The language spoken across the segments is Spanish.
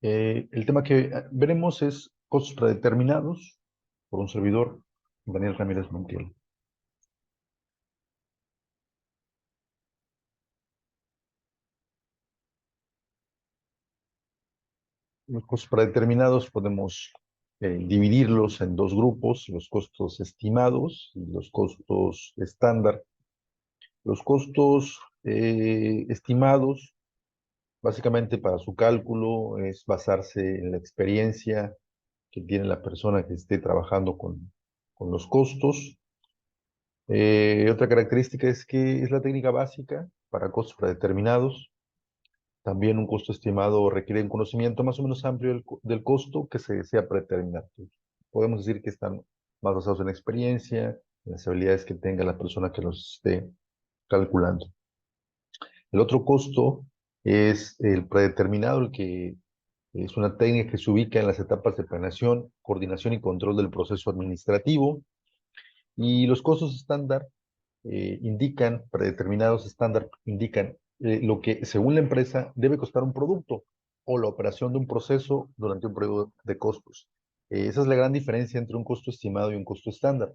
El tema que veremos es costos predeterminados por un servidor, Daniel Ramírez Montiel. Los costos predeterminados podemos dividirlos en dos grupos, los costos estimados y los costos estándar. Los costos estimados, básicamente para su cálculo, es basarse en la experiencia que tiene la persona que esté trabajando con los costos. Otra característica es que es la técnica básica para costos predeterminados. También un costo estimado requiere un conocimiento más o menos amplio del costo que se desea predeterminar. Podemos decir que están más basados en la experiencia, en las habilidades que tenga la persona que los esté calculando. El otro costo es el predeterminado, el que es una técnica que se ubica en las etapas de planeación, coordinación y control del proceso administrativo. Y los costos estándar predeterminados estándar indican lo que, según la empresa, debe costar un producto o la operación de un proceso durante un periodo de costos. Esa es la gran diferencia entre un costo estimado y un costo estándar.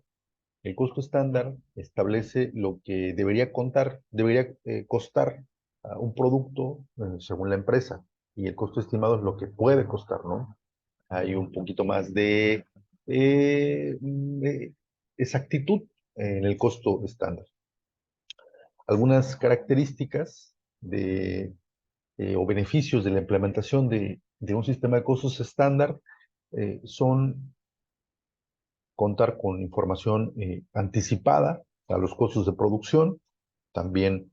El costo estándar establece lo que debería costar un producto según la empresa, y el costo estimado es lo que puede costar, ¿no? Hay un poquito más de exactitud en el costo estándar. Algunas características o beneficios de la implementación de un sistema de costos estándar son contar con información anticipada a los costos de producción. También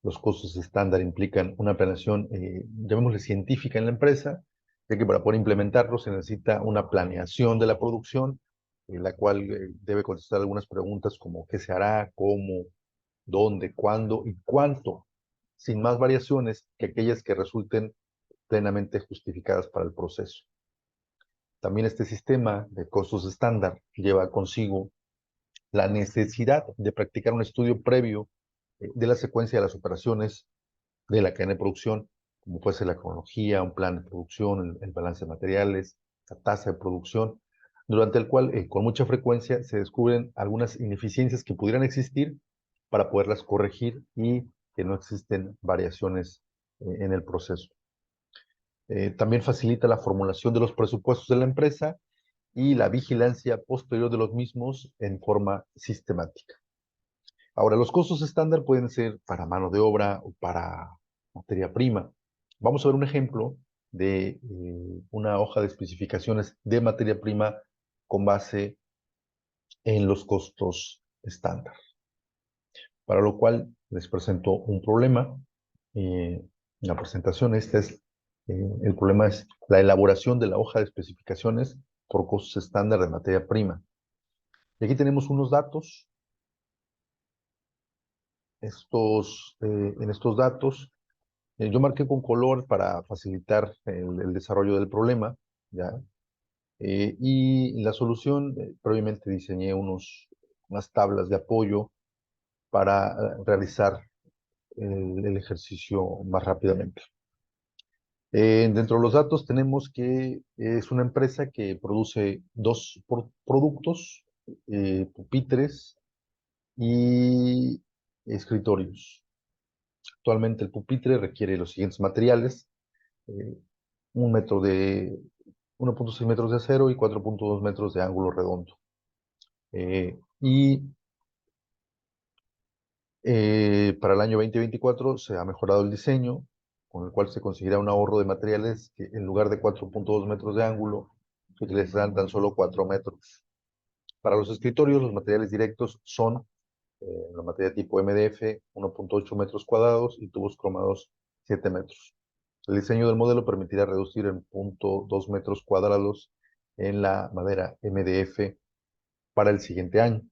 los costos estándar implican una planeación, llamémosle científica en la empresa, ya que para poder implementarlo se necesita una planeación de la producción, la cual debe contestar algunas preguntas como qué se hará, cómo, dónde, cuándo y cuánto, sin más variaciones que aquellas que resulten plenamente justificadas para el proceso. También este sistema de costos estándar lleva consigo la necesidad de practicar un estudio previo de la secuencia de las operaciones de la cadena de producción, como puede ser la cronología, un plan de producción, el balance de materiales, la tasa de producción, durante el cual con mucha frecuencia se descubren algunas ineficiencias que pudieran existir para poderlas corregir y que no existen variaciones en el proceso. También facilita la formulación de los presupuestos de la empresa y la vigilancia posterior de los mismos en forma sistemática. Ahora, los costos estándar pueden ser para mano de obra o para materia prima. Vamos a ver un ejemplo de una hoja de especificaciones de materia prima con base en los costos estándar. Para lo cual les presento un problema. La presentación, el problema es la elaboración de la hoja de especificaciones por costos estándar de materia prima. Y aquí tenemos unos datos. En estos datos, yo marqué con color para facilitar el desarrollo del problema, ¿ya? Y la solución, previamente diseñé unas tablas de apoyo para realizar el ejercicio más rápidamente. Dentro de los datos tenemos que es una empresa que produce dos productos, pupitres y escritorios. Actualmente el pupitre requiere los siguientes materiales: eh, un metro de 1.6 metros de acero y 4.2 metros de ángulo redondo. Y para el año 2024 se ha mejorado el diseño, con el cual se conseguirá un ahorro de materiales que en lugar de 4.2 metros de ángulo, se utilizarán tan solo 4 metros. Para los escritorios, los materiales directos son la materia tipo MDF, 1.8 metros cuadrados y tubos cromados 7 metros. El diseño del modelo permitirá reducir en 0.2 metros cuadrados en la madera MDF para el siguiente año.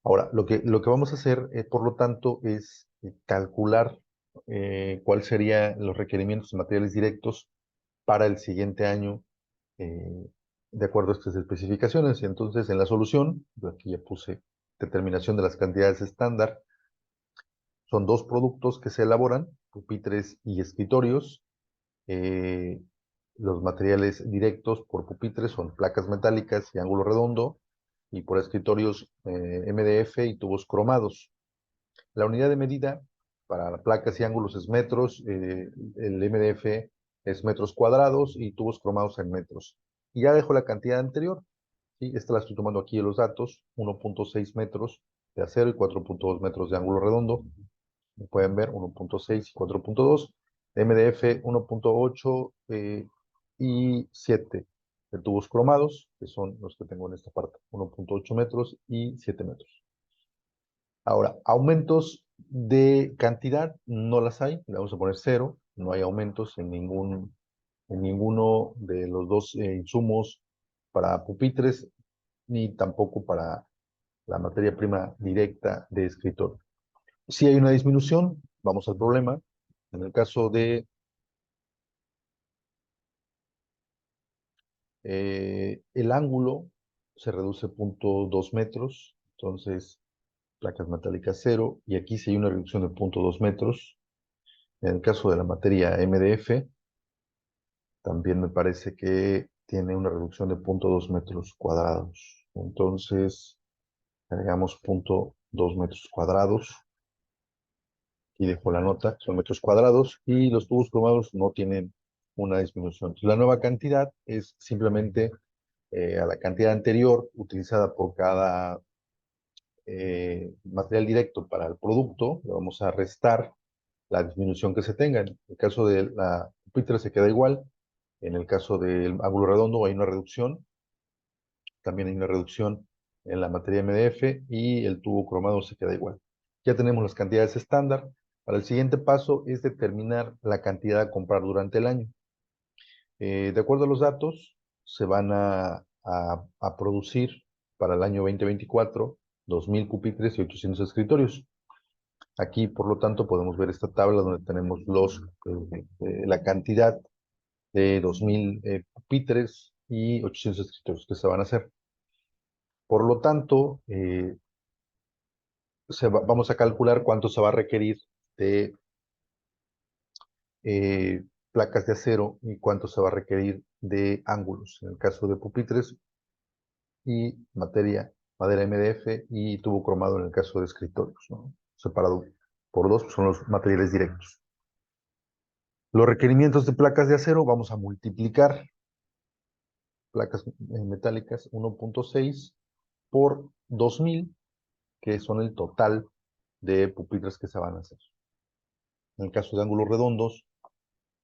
Ahora, lo que vamos a hacer, por lo tanto, es calcular cuáles serían los requerimientos de materiales directos para el siguiente año de acuerdo a estas especificaciones. Y entonces, en la solución, yo aquí ya puse determinación de las cantidades estándar. Son dos productos que se elaboran, pupitres y escritorios. Los materiales directos por pupitres son placas metálicas y ángulo redondo, y por escritorios MDF y tubos cromados. La unidad de medida para placas y ángulos es metros, el MDF es metros cuadrados y tubos cromados en metros. Y ya dejo la cantidad anterior, ¿sí? Esta la estoy tomando aquí en los datos: 1.6 metros de acero y 4.2 metros de ángulo redondo. Pueden ver 1.6 y 4.2, MDF 1.8 y 7 de tubos cromados, que son los que tengo en esta parte: 1.8 metros y 7 metros. Ahora, aumentos de cantidad no las hay, le vamos a poner 0, no hay aumentos en ninguno de los dos insumos para pupitres, ni tampoco para la materia prima directa de escritorio. Si hay una disminución, vamos al problema. En el caso de el ángulo, se reduce 0.2 metros, entonces placas metálicas 0, y aquí sí hay una reducción de 0.2 metros. En el caso de la materia MDF, también me parece que tiene una reducción de 0.2 metros cuadrados. Entonces, agregamos 0.2 metros cuadrados. Y dejo la nota, son metros cuadrados, y los tubos cromados no tienen una disminución. La nueva cantidad es simplemente a la cantidad anterior utilizada por cada material directo para el producto. Le vamos a restar la disminución que se tenga. En el caso de la pupitre se queda igual. En el caso del ángulo redondo hay una reducción. También hay una reducción en la materia MDF, y el tubo cromado se queda igual. Ya tenemos las cantidades estándar. Para el siguiente paso es determinar la cantidad a comprar durante el año. De acuerdo a los datos, se van a producir para el año 2024 2.000 pupitres y 800 escritorios. Aquí, por lo tanto, podemos ver esta tabla donde tenemos la cantidad de 2.000 pupitres y 800 escritorios que se van a hacer. Por lo tanto, vamos a calcular cuánto se va a requerir de eh, placas de acero y cuánto se va a requerir de ángulos. En el caso de pupitres, y madera MDF y tubo cromado en el caso de escritorios, ¿no? Separado por dos, son los materiales directos. Los requerimientos de placas de acero, vamos a multiplicar placas metálicas 1.6 por 2.000, que son el total de pupitres que se van a hacer. En el caso de ángulos redondos,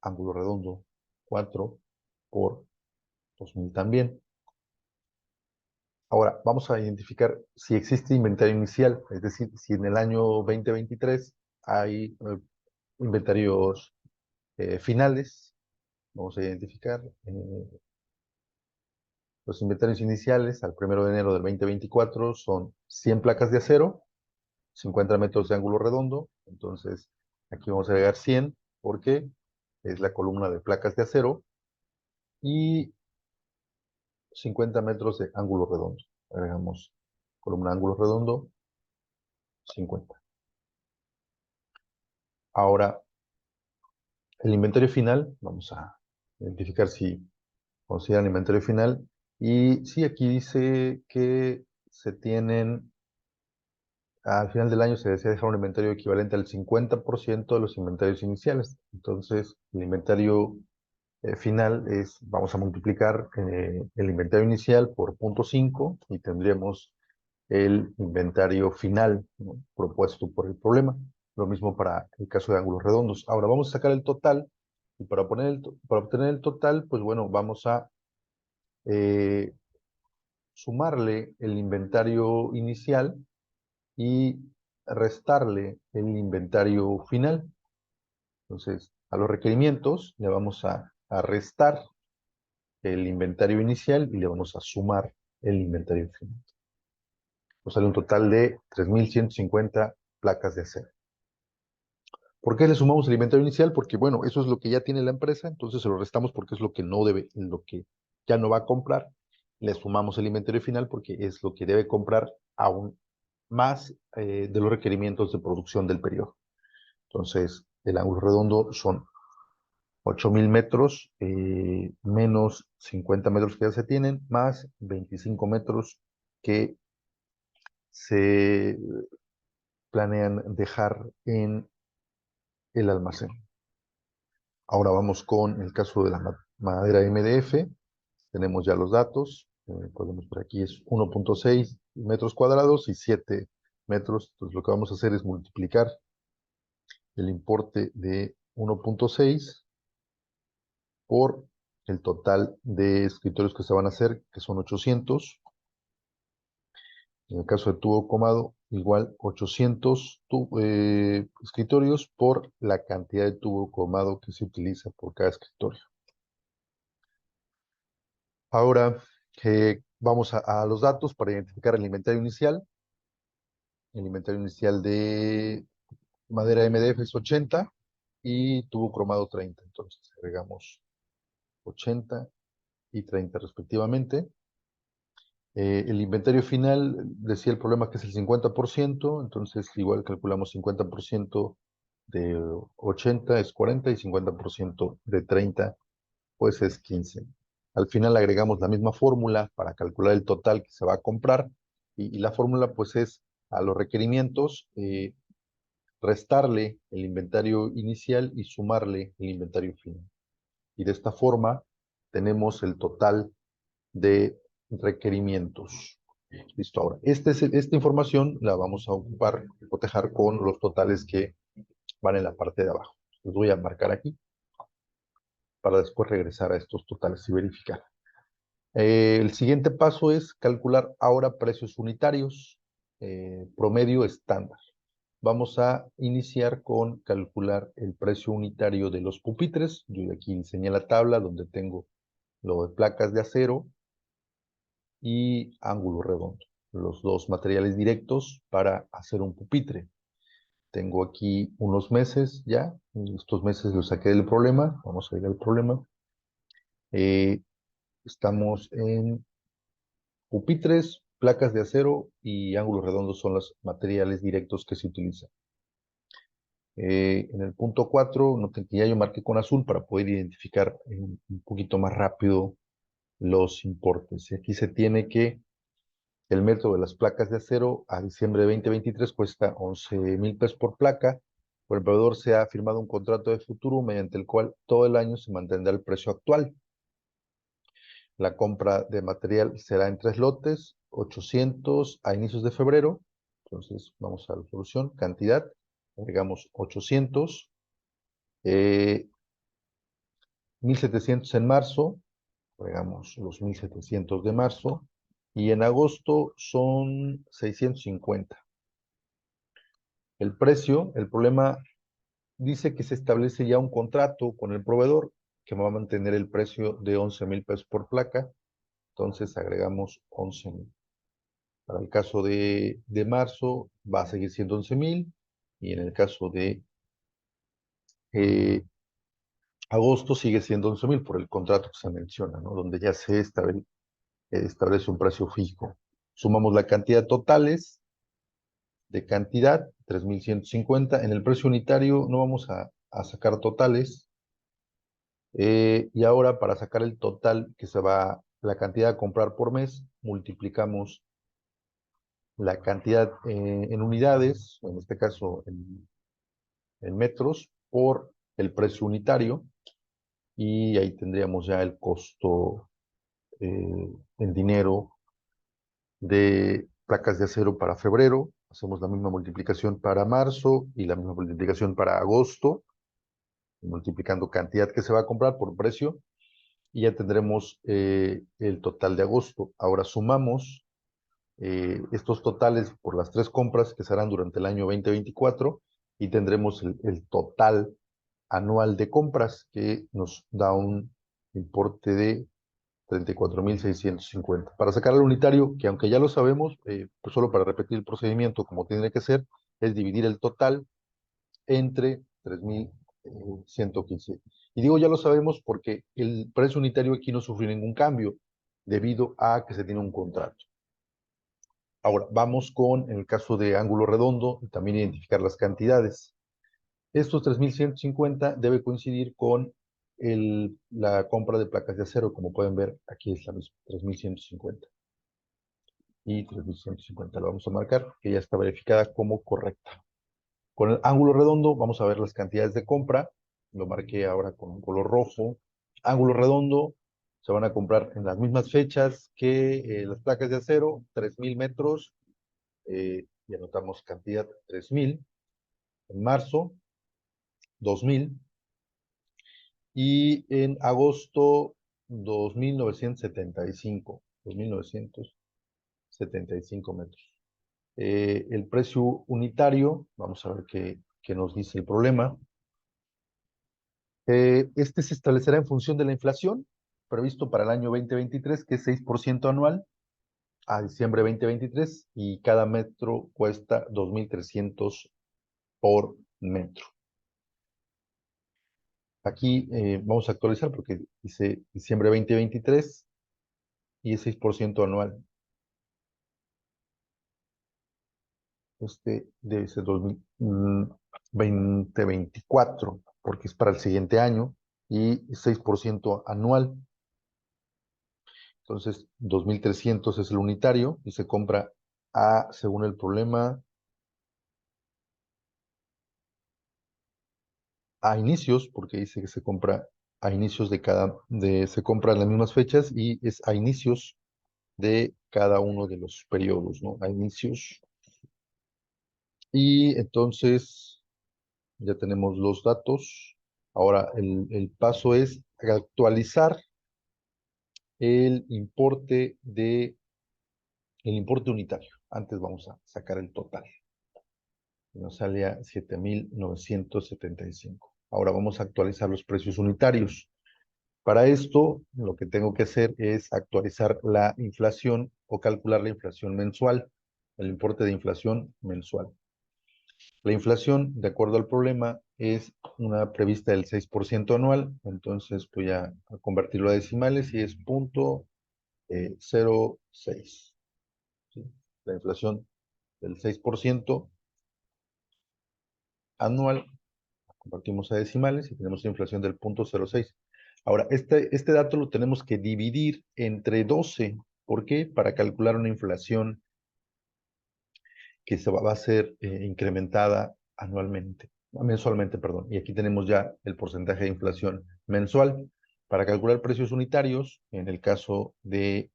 ángulo redondo 4 por 2.000 también. Ahora, vamos a identificar si existe inventario inicial, es decir, si en el año 2023 hay inventarios finales. Vamos a identificar los inventarios iniciales al 1 de enero del 2024 son 100 placas de acero, 50 metros de ángulo redondo. Entonces, aquí vamos a agregar 100 porque es la columna de placas de acero, y 50 metros de ángulo redondo. Agregamos columna ángulo redondo, 50. Ahora, el inventario final, vamos a identificar si consideran inventario final. Y sí, aquí dice que se tienen, al final del año se desea dejar un inventario equivalente al 50% de los inventarios iniciales. Entonces, el inventario final es, vamos a multiplicar el inventario inicial por 0.5 y tendríamos el inventario final, ¿no?, propuesto por el problema. Lo mismo para el caso de ángulos redondos. Ahora vamos a sacar el total, y para obtener el total, pues bueno, vamos a eh, sumarle el inventario inicial y restarle el inventario final. Entonces, a los requerimientos le vamos a restar el inventario inicial y le vamos a sumar el inventario final. Nos sale un total de 3.150 placas de acero. ¿Por qué le sumamos el inventario inicial? Porque, bueno, eso es lo que ya tiene la empresa, entonces se lo restamos porque es lo que no debe, lo que ya no va a comprar. Le sumamos el inventario final porque es lo que debe comprar aún más de los requerimientos de producción del periodo. Entonces, el ángulo redondo son 8,000 metros menos 50 metros que ya se tienen, más 25 metros que se planean dejar en el almacén. Ahora vamos con el caso de la madera MDF. Tenemos ya los datos. Podemos ver aquí es 1.6 metros cuadrados y 7 metros. Entonces lo que vamos a hacer es multiplicar el importe de 1.6 por el total de escritorios que se van a hacer, que son 800. En el caso de tubo comado, igual 800 escritorios por la cantidad de tubo comado que se utiliza por cada escritorio. Ahora vamos a los datos para identificar el inventario inicial. El inventario inicial de madera MDF es 80 y tubo cromado 30. Entonces agregamos 80 y 30 respectivamente. El inventario final, decía el problema que es el 50%, entonces igual calculamos 50% de 80 es 40 y 50% de 30 pues es 15. Al final agregamos la misma fórmula para calcular el total que se va a comprar y la fórmula pues es a los requerimientos restarle el inventario inicial y sumarle el inventario final. Y de esta forma tenemos el total de requerimientos. Listo, ahora, esta información la vamos a ocupar, cotejar con los totales que van en la parte de abajo. Los voy a marcar aquí para después regresar a estos totales y verificar. El siguiente paso es calcular ahora precios unitarios, promedio estándar. Vamos a iniciar con calcular el precio unitario de los pupitres. Yo aquí enseñé la tabla donde tengo lo de placas de acero y ángulo redondo, los dos materiales directos para hacer un pupitre. Tengo aquí unos meses ya, estos meses los saqué del problema, vamos a ir al problema. Estamos en pupitres, placas de acero y ángulos redondos son los materiales directos que se utilizan. En el punto 4, noten que ya yo marqué con azul para poder identificar un poquito más rápido los importes. Y aquí se tiene que el metro de las placas de acero a diciembre de 2023 cuesta 11,000 pesos por placa. Por el proveedor se ha firmado un contrato de futuro mediante el cual todo el año se mantendrá el precio actual. La compra de material será en 3 lotes, 800 a inicios de febrero. Entonces vamos a la solución, cantidad, agregamos 800, 1,700 en marzo, agregamos los 1,700 de marzo, y en agosto son 650. El precio, el problema dice que se establece ya un contrato con el proveedor que va a mantener el precio de 11,000 pesos por placa, entonces agregamos 11,000. Para el caso de marzo va a seguir siendo 11,000 y en el caso de agosto sigue siendo 11,000 por el contrato que se menciona, ¿no? Donde ya se establece un precio fijo. Sumamos la cantidad totales de cantidad, 3,150. En el precio unitario no vamos a sacar totales. Y ahora para sacar el total que se va, la cantidad a comprar por mes, multiplicamos la cantidad en unidades, en este caso en metros, por el precio unitario. Y ahí tendríamos ya el costo en dinero de placas de acero para febrero. Hacemos la misma multiplicación para marzo y la misma multiplicación para agosto, multiplicando cantidad que se va a comprar por precio, y ya tendremos el total de agosto. Ahora sumamos estos totales por las 3 compras que se harán durante el año 2024 y tendremos el total anual de compras que nos da un importe de 34,650. Para sacar al unitario, que aunque ya lo sabemos, pues solo para repetir el procedimiento como tiene que ser, es dividir el total entre 3,115. Y digo ya lo sabemos porque el precio unitario aquí no sufrió ningún cambio debido a que se tiene un contrato. Ahora, vamos con el caso de ángulo redondo y también identificar las cantidades. Estos 3,150 debe coincidir con la compra de placas de acero, como pueden ver, aquí es la misma, 3.150. Y 3.150 lo vamos a marcar, que ya está verificada como correcta. Con el ángulo redondo vamos a ver las cantidades de compra. Lo marqué ahora con un color rojo. Ángulo redondo, se van a comprar en las mismas fechas que las placas de acero, 3.000 metros. Y anotamos cantidad 3.000. En marzo, 2.000. Y en agosto, 2.975. 2.975 metros. El precio unitario, vamos a ver qué nos dice el problema. Este se establecerá en función de la inflación previsto para el año 2023, que es 6% anual, a diciembre 2023, y cada metro cuesta 2.300 por metro. Aquí vamos a actualizar porque dice diciembre 2023 y es 6% anual. Este debe ser 2024, porque es para el siguiente año, y 6% anual. Entonces, 2.300 es el unitario y se compra según el problema, a inicios, porque dice que se compra a inicios se compra en las mismas fechas y es a inicios de cada uno de los periodos, ¿no? A inicios. Y entonces, ya tenemos los datos. Ahora, el paso es actualizar el importe unitario. Antes vamos a sacar el total. Nos sale a 7.975. Ahora vamos a actualizar los precios unitarios. Para esto, lo que tengo que hacer es actualizar la inflación o calcular la inflación mensual, el importe de inflación mensual. La inflación, de acuerdo al problema, es una prevista del 6% anual, entonces voy a convertirlo a decimales y es 0.06. ¿Sí? La inflación del 6% anual, convertimos a decimales y tenemos la inflación del 0.06. Ahora, este dato lo tenemos que dividir entre 12. ¿Por qué? Para calcular una inflación que va a ser incrementada mensualmente, perdón. Y aquí tenemos ya el porcentaje de inflación mensual. Para calcular precios unitarios, en el caso de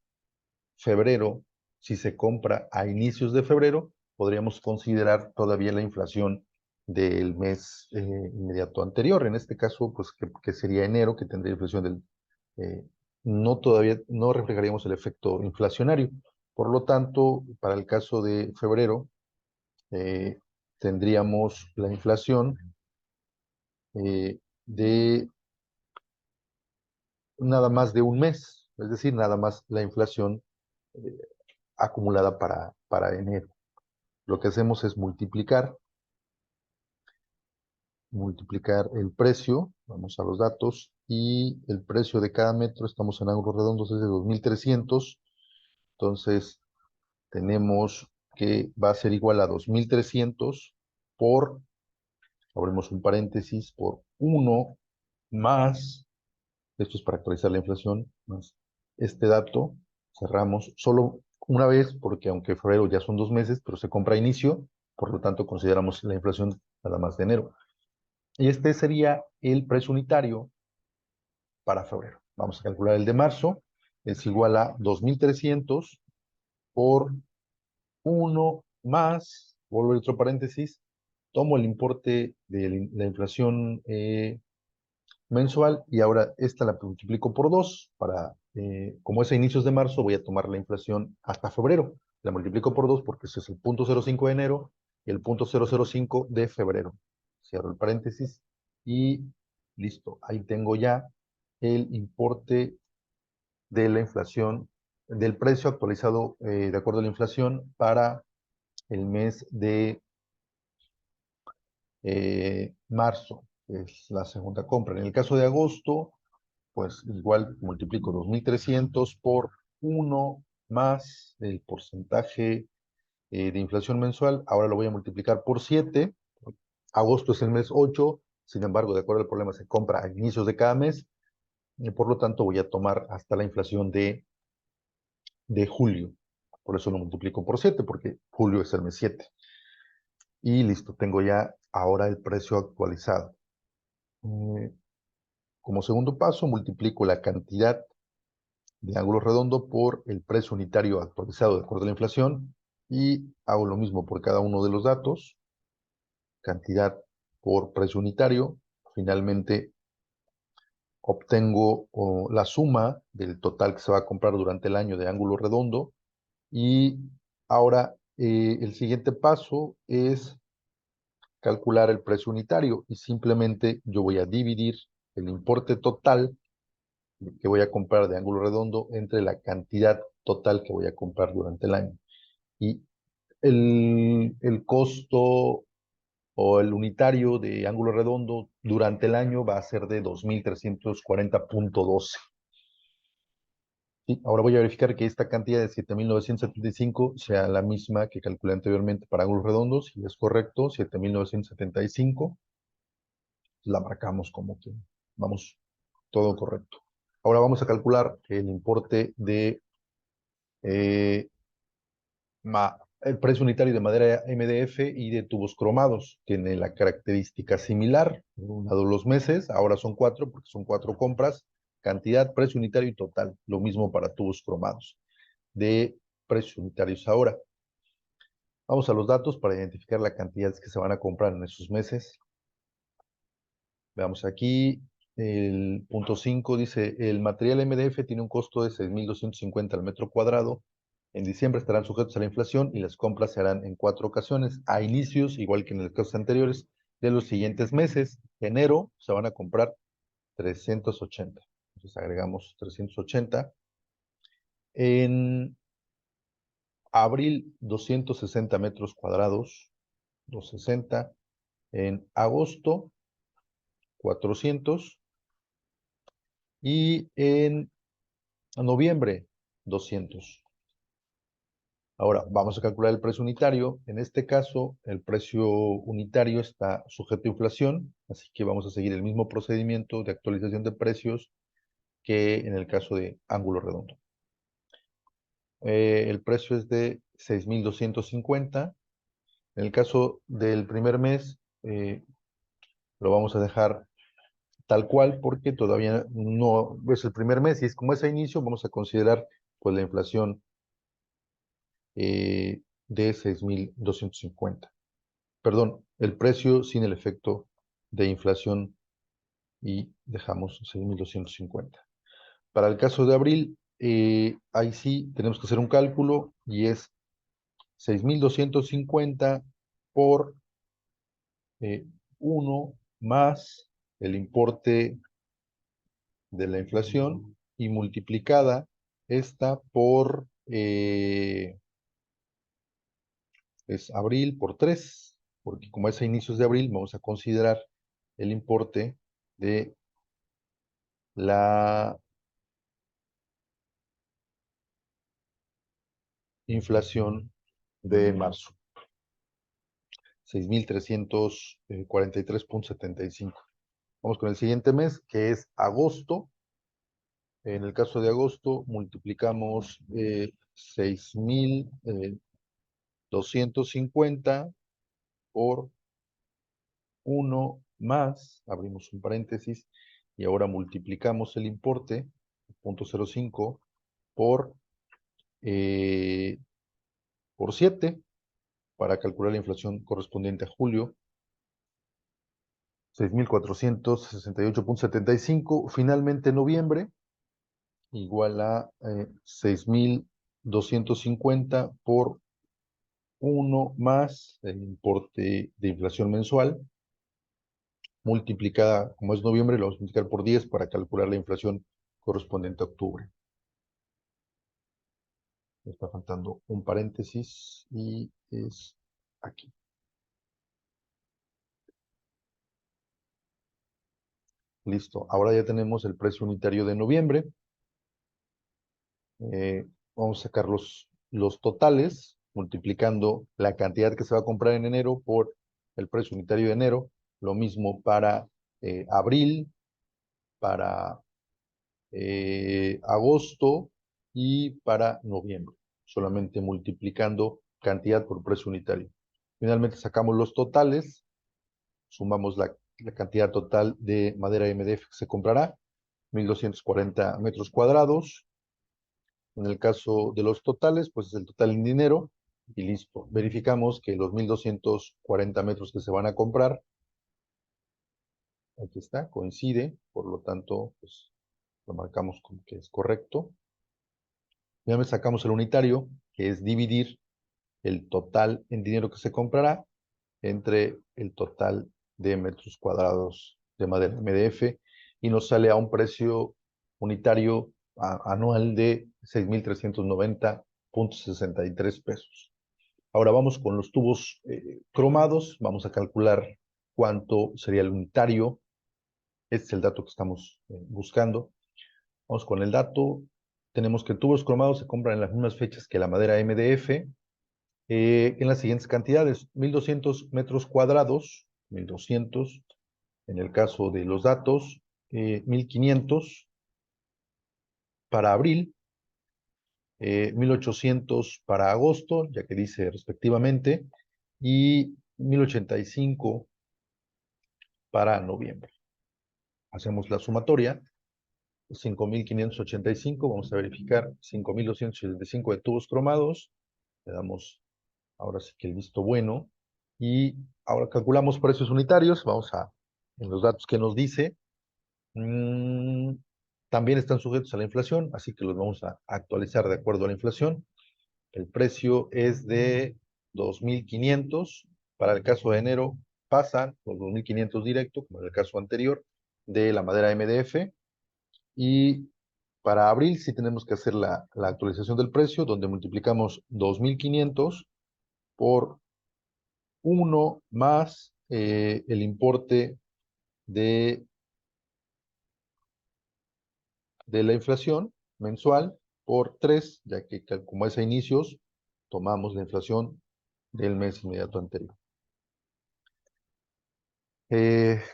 febrero, si se compra a inicios de febrero, podríamos considerar todavía la inflación del mes inmediato anterior. En este caso, pues que sería enero, que tendría inflación no reflejaríamos el efecto inflacionario. Por lo tanto, para el caso de febrero, eh, tendríamos la inflación de nada más de un mes, es decir, nada más la inflación eh, acumulada para enero. Lo que hacemos es multiplicar el precio, vamos a los datos, y el precio de cada metro, estamos en ángulos redondos, es de 2.300, entonces tenemos que va a ser igual a 2.300 abrimos un paréntesis, por 1 más, esto es para actualizar la inflación, más este dato, cerramos solo una vez, porque aunque febrero ya son 2 meses, pero se compra a inicio, por lo tanto consideramos la inflación nada más de enero. Y este sería el precio unitario para febrero. Vamos a calcular el de marzo, es igual a 2.300 por 1 más, vuelvo a otro paréntesis, tomo el importe de la inflación mensual y ahora esta la multiplico por 2 como es a inicios de marzo, voy a tomar la inflación hasta febrero. La multiplico por 2 porque ese es el 0.05 de enero y el 0.005 de febrero. Cierro el paréntesis y listo. Ahí tengo ya el importe de la inflación, del precio actualizado de acuerdo a la inflación para el mes de marzo, que es la segunda compra. En el caso de agosto, pues igual multiplico 2.300 por 1 más el porcentaje de inflación mensual. Ahora lo voy a multiplicar por 7. Agosto es el mes 8. Sin embargo, de acuerdo al problema, se compra a inicios de cada mes. y por lo tanto voy a tomar hasta la inflación de julio. Por eso lo multiplico por 7, porque julio es el mes 7. Y listo, tengo ya ahora el precio actualizado. Como segundo paso, multiplico la cantidad de ángulo redondo por el precio unitario actualizado de acuerdo a la inflación y hago lo mismo por cada uno de los datos, cantidad por precio unitario. Finalmente obtengo la suma del total que se va a comprar durante el año de ángulo redondo y ahora el siguiente paso es calcular el precio unitario y simplemente yo voy a dividir el importe total que voy a comprar de ángulo redondo entre la cantidad total que voy a comprar durante el año. Y el costo o el unitario de ángulo redondo durante el año va a ser de 2.340.12. ¿Sí? Ahora voy a verificar que esta cantidad de 7.975 sea la misma que calculé anteriormente para ángulos redondos. Si es correcto, 7.975, la marcamos como que vamos todo correcto. Ahora vamos a calcular el importe de eh, el precio unitario de madera MDF y de tubos cromados. Tiene la característica similar, dado los meses, ahora son 4 porque son 4 compras, cantidad, precio unitario y total. Lo mismo para tubos cromados. De precios unitarios ahora. Vamos a los datos para identificar la cantidad que se van a comprar en esos meses. Veamos aquí, el punto 5 dice, el material MDF tiene un costo de 6.250 al metro cuadrado. En diciembre estarán sujetos a la inflación y las compras se harán en 4 ocasiones, a inicios, igual que en los casos anteriores, de los siguientes meses. Enero se van a comprar 380. Entonces agregamos 380. En abril, 260 metros cuadrados, 260. En agosto, 400. Y en noviembre, 200. Ahora, vamos a calcular el precio unitario. En este caso, el precio unitario está sujeto a inflación, así que vamos a seguir el mismo procedimiento de actualización de precios que en el caso de ángulo redondo. El precio es de 6.250. En el caso del primer mes, lo vamos a dejar tal cual porque todavía no es el primer mes y es como es a inicio, vamos a considerar pues la inflación de 6.250. Perdón, el precio sin el efecto de inflación y dejamos 6.250. Para el caso de abril, ahí sí tenemos que hacer un cálculo y es 6.250 por 1 más el importe de la inflación y multiplicada esta por es abril por 3, porque como es a inicios de abril, vamos a considerar el importe de la inflación de marzo, 6.343.75. Vamos con el siguiente mes, que es agosto. En el caso de agosto, multiplicamos 6.250 por 1 más, abrimos un paréntesis, y ahora multiplicamos el importe, 0.05, eh, por 7, para calcular la inflación correspondiente a julio, 6.468.75. Finalmente, noviembre, igual a 6.250 por 1 más el importe de inflación mensual, multiplicada, como es noviembre, lo vamos a multiplicar por 10 para calcular la inflación correspondiente a octubre. Me está faltando un paréntesis y es aquí. Listo. Ahora ya tenemos el precio unitario de noviembre. Vamos a sacar los totales, multiplicando la cantidad que se va a comprar en enero por el precio unitario de enero. Lo mismo para abril, para agosto y para noviembre, solamente multiplicando cantidad por precio unitario. Finalmente sacamos los totales, sumamos la cantidad total de madera MDF que se comprará, 1.240 metros cuadrados. En el caso de los totales, pues es el total en dinero y listo. Verificamos que los 1.240 metros que se van a comprar, aquí está, coincide, por lo tanto, pues lo marcamos como que es correcto. Ya me sacamos el unitario, que es dividir el total en dinero que se comprará entre el total de metros cuadrados de madera MDF y nos sale a un precio unitario anual de 6.390.63 pesos. Ahora vamos con los tubos cromados, vamos a calcular cuánto sería el unitario. Este es el dato que estamos buscando. Vamos con el dato. Tenemos que tubos cromados se compran en las mismas fechas que la madera MDF, en las siguientes cantidades: 1.200 metros cuadrados, 1.200 en el caso de los datos, 1.500 para abril, 1.800 para agosto, ya que dice respectivamente, y 1.085 para noviembre. Hacemos la sumatoria, 5.585, vamos a verificar 5.285 de tubos cromados, le damos ahora sí que el visto bueno, y ahora calculamos precios unitarios, en los datos que nos dice, también están sujetos a la inflación, así que los vamos a actualizar de acuerdo a la inflación. El precio es de 2.500, para el caso de enero pasan los 2.500 directo, como en el caso anterior, de la madera MDF, y para abril sí tenemos que hacer la actualización del precio, donde multiplicamos 2.500 por 1 más el importe de, de la inflación mensual por 3, ya que como es a inicios, tomamos la inflación del mes inmediato anterior.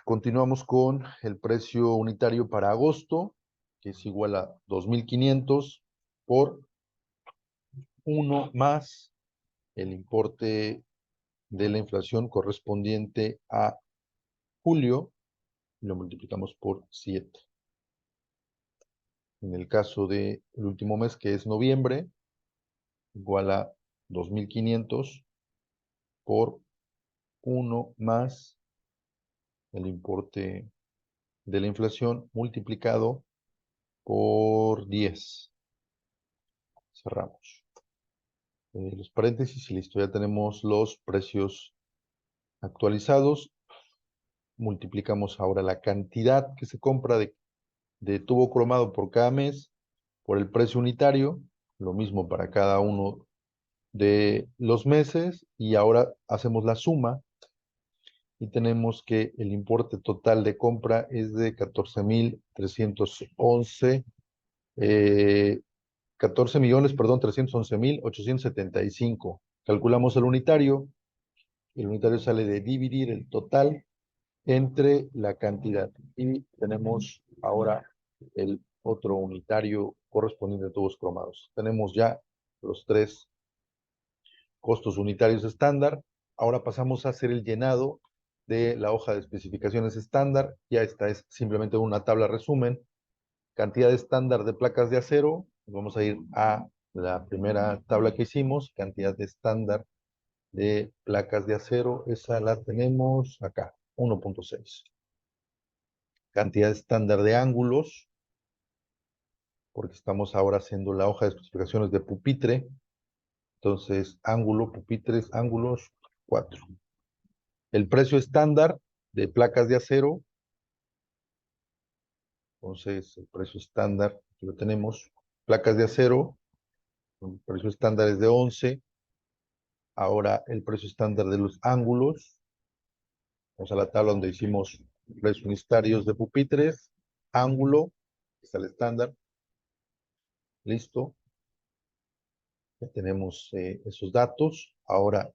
Continuamos con el precio unitario para agosto, que es igual a 2.500 por 1 más el importe de la inflación correspondiente a julio, y lo multiplicamos por 7. En el caso del último mes, que es noviembre, igual a 2.500 por 1 más el importe de la inflación multiplicado por 10. Cerramos los paréntesis y listo. Ya tenemos los precios actualizados. Multiplicamos ahora la cantidad que se compra de tubo cromado por cada mes por el precio unitario. Lo mismo para cada uno de los meses. Y ahora hacemos la suma y tenemos que el importe total de compra es de 14.311, 14 millones, perdón, 311.875. Calculamos el unitario sale de dividir el total entre la cantidad. Y tenemos ahora el otro unitario correspondiente a tubos cromados. Tenemos ya los 3 costos unitarios estándar. Ahora pasamos a hacer el llenado de la hoja de especificaciones estándar. Ya esta es simplemente una tabla resumen. Cantidad estándar de placas de acero. Vamos a ir a la primera tabla que hicimos. Cantidad estándar de placas de acero. Esa la tenemos acá, 1.6. Cantidad estándar de ángulos, porque estamos ahora haciendo la hoja de especificaciones de pupitre. Entonces, ángulo, pupitres, ángulos, 4. El precio estándar de placas de acero. Entonces, el precio estándar, aquí lo tenemos. Placas de acero, el precio estándar es de 11. Ahora, el precio estándar de los ángulos. Vamos a la tabla donde hicimos precios unitarios de pupitres. Ángulo, está el estándar. Listo. Ya tenemos esos datos. Ahora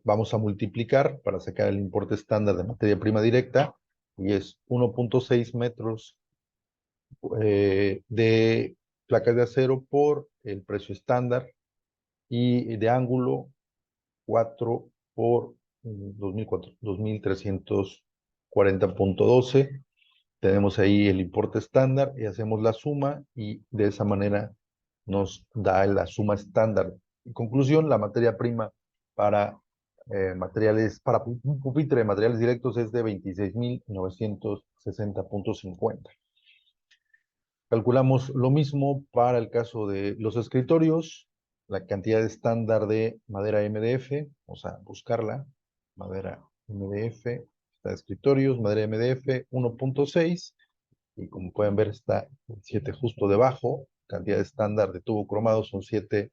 vamos a multiplicar para sacar el importe estándar de materia prima directa, y es 1.6 metros de placas de acero por el precio estándar y de ángulo 4 por 2340.12. Tenemos ahí el importe estándar y hacemos la suma y de esa manera nos da la suma estándar. En conclusión, la materia prima para materiales, para un pupitre de materiales directos es de 26.960.50. Calculamos lo mismo para el caso de los escritorios, la cantidad estándar de madera MDF, o sea, buscarla, madera MDF, está escritorios, madera MDF 1.6, y como pueden ver está el 7 justo debajo, cantidad estándar de tubo cromado son 7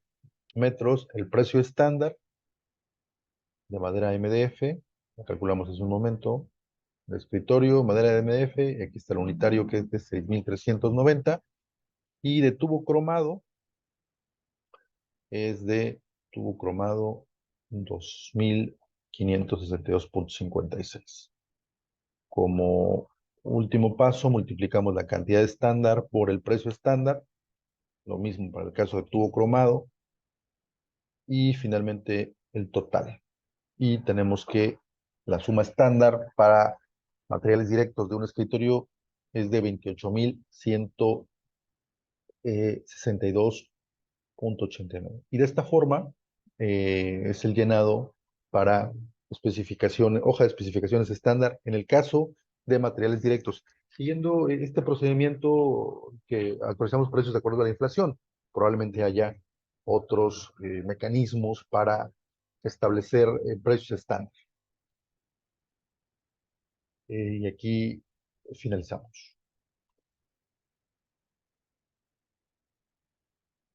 metros, el precio estándar de madera MDF, la calculamos hace un momento, de escritorio, madera de MDF, y aquí está el unitario que es de 6.390, y de tubo cromado es de tubo cromado 2.562.56. Como último paso, multiplicamos la cantidad estándar por el precio estándar, lo mismo para el caso de tubo cromado, y finalmente el total. Y tenemos que la suma estándar para materiales directos de un escritorio es de 28.162.89. Y de esta forma es el llenado para especificaciones, hoja de especificaciones estándar en el caso de materiales directos. Siguiendo este procedimiento que actualizamos precios de acuerdo a la inflación, probablemente haya otros mecanismos para establecer precios estándar. Y aquí finalizamos.